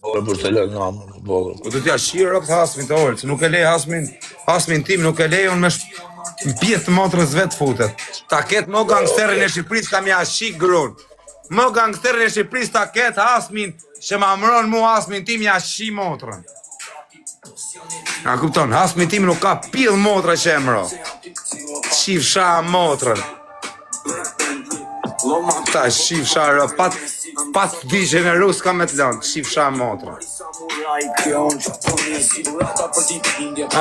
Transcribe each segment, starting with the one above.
Por për të lënë namën, bolë. Po do t'ja shirë rëpë Hasmin të orë, që nuk e lej Hasmin tim, nuk e lej unë me pjesë të motrës vetë futet. Ta ketë mo gangsterin e Shqipëris kam ja shik grunë. Mo gangsterin e Shqipëris ta ketë Hasmin, që ma mëron mu Hasmin tim ja shi motrën. A kupton, Hasmin tim nuk ka pidh motra që e mëro. Shifsha motrën. Ta shifsha rë, pat digje në rus ka me të lënë, shifsha motra.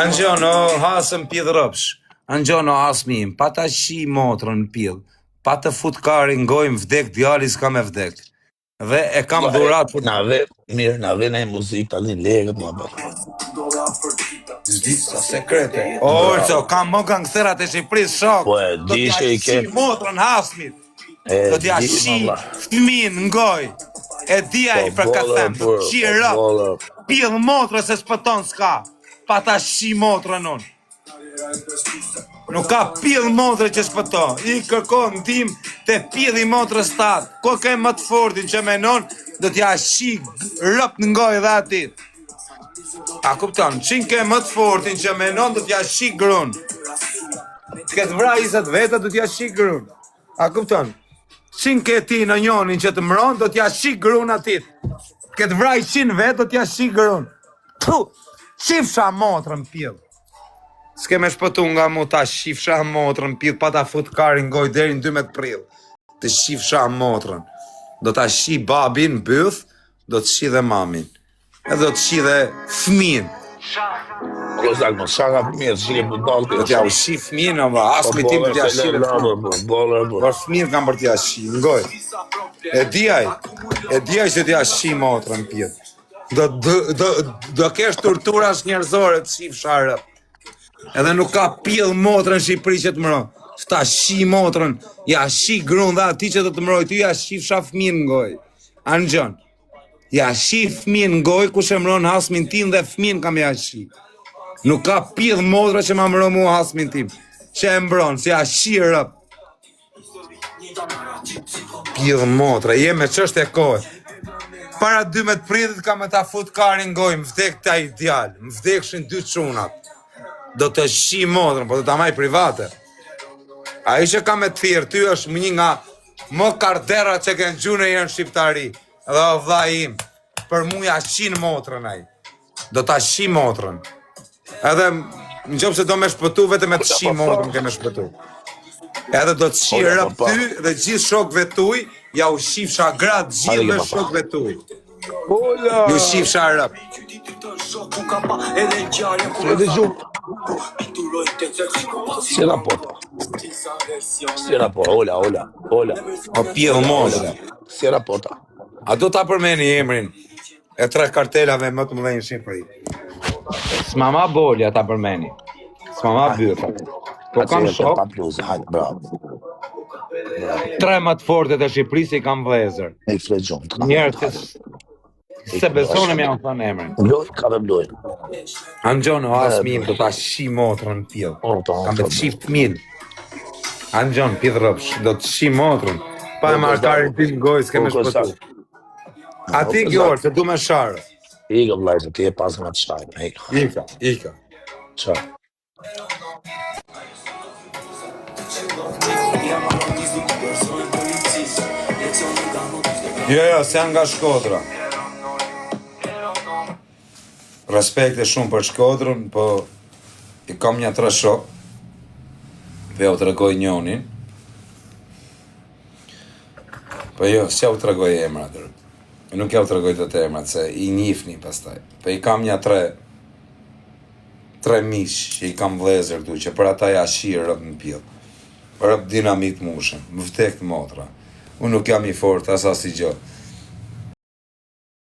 Angjono, hasëm pidh rëpsh. Angjono, hasmim, pa ta shi motrën pidh. Pa të fut karin gojmë vdek, djali s'ka me vdek. Dhe e kam dhurat për... Na ve në muzikë tani legët më bërë. Sa sekrete. Orco, kam mo gangsterat e Shqipëris shok. Po e di që i ke... Do t'ja shi motrën Hasmit. Do t'ja shi fëmin ngoj. E dijaj për ka them, do t'shi rëp. Pidh motrë se s'pëton s'ka. Pa ta shi motrën unë. Nuk ka pidh motrë që s'pëton. I kërkon tim të pidh i motrës tatë. Ko ke më të fortin që menon, do t'ja shi rëp në ngoj dhe atit. A kupton, qin ke më të fortin që menon, do t'ja shi grun. Këtë vra isët veta, do t'ja shi grun. A kupton, qin ke ti në njonin që të mëron, do t'ja shi grun atit. Këtë vra i qin vetë, do t'ja shi grun. Shifsha motrën pidh. S'ke me shpëtu nga mu ta shifsha motrën pidh, pa ta fut karin goj deri në 12 prill. Të shifsha motrën. Do ta shi babin, bëth, do të shi dhe mamin. Edhe do të shi dhe fëmin. Rozak, më shaka fëmijë, të shike për dalë të Do t'ja u shi fëmin, asmi tim për t'ja shi dhe fëmin. Por fëmin kam për t'ja shi, ngoj. E dijaj që t'ja shi motrën pidh. Do kesh torturash njerëzore të shifsha rëp. Edhe nuk ka pidh motrën Shqipëri që të mëron. Ta shi motrën, ja shi grun dhe ati që do të mëroj, ty ja shifsha fëmin ngoj. Angjon. Ja shi fëmin ngoj, ku që mëron Hasmin tim dhe fëmin kam ja shi. Nuk ka pidh motra që ma mëron mu Hasmin tim. Që e mbron, se ja shi rëp. Pidh motra, jeme qështë e kohë. Para 12 prillit ka me ta fut karin ngoj, më vdek ta ideal, më vdekshin 2 çunat. Do të shi motrën, po do ta maj private. A i që ka me të thirë, ty është një nga më kardera që kënë gjune i në shqiptari. Edhe o vla im, për mu ja shi në motrën a i. Do ta shi motrën. Edhe në gjopë se do me shpëtu, vetëm me të shi motrën ke me shpëtu. Edhe do të shi rëp ty dhe gjithë shokve tuj, ja u shifsha gratë gjithë me shokve tuj. Ju shifsha rëp. Si rapporta? Si rapporta? Ola. O pjedhë motrë. Si rapporta? A do ta përmeni emrin e 3 kartelave më të mëdhenj në Shqipëri. S'ma ma bolja ta përmeni. S'ma ma bytha. Po kam shok. 3 më të fortet e Shqipërisë i kam vlezër. Njerë se besonem jam thënë emrin. Mloj, ka dhe mloj. Angjono, Hasmin, do ta shi motrën pidh. Kam të shi fëmin. Angjon, pidh rëpsh, do të shi motrën. Pa e markarin ti në gojë, s'ke me shpëtu. A ti gjorë, se du me sharë. Ika, vlajtë, ti e pasë nga të shajnë. Ika. Qa? Jo, se janë nga Shkodra. Respekte shumë për Shkodrën, po i kam një 3 shok. Po ja u të regoj njonin. Po jo, s'ja u të regoj emrat. Nuk ja u të regoj të emrat, se i njifni pastaj. Po i kam një 3 mish që i kam vlezër tu, që për ata ja shirë rëp në pjellë. Rëp dinamit mushën, më vdek të motra. Unë nuk jam i fort, asa si gjë.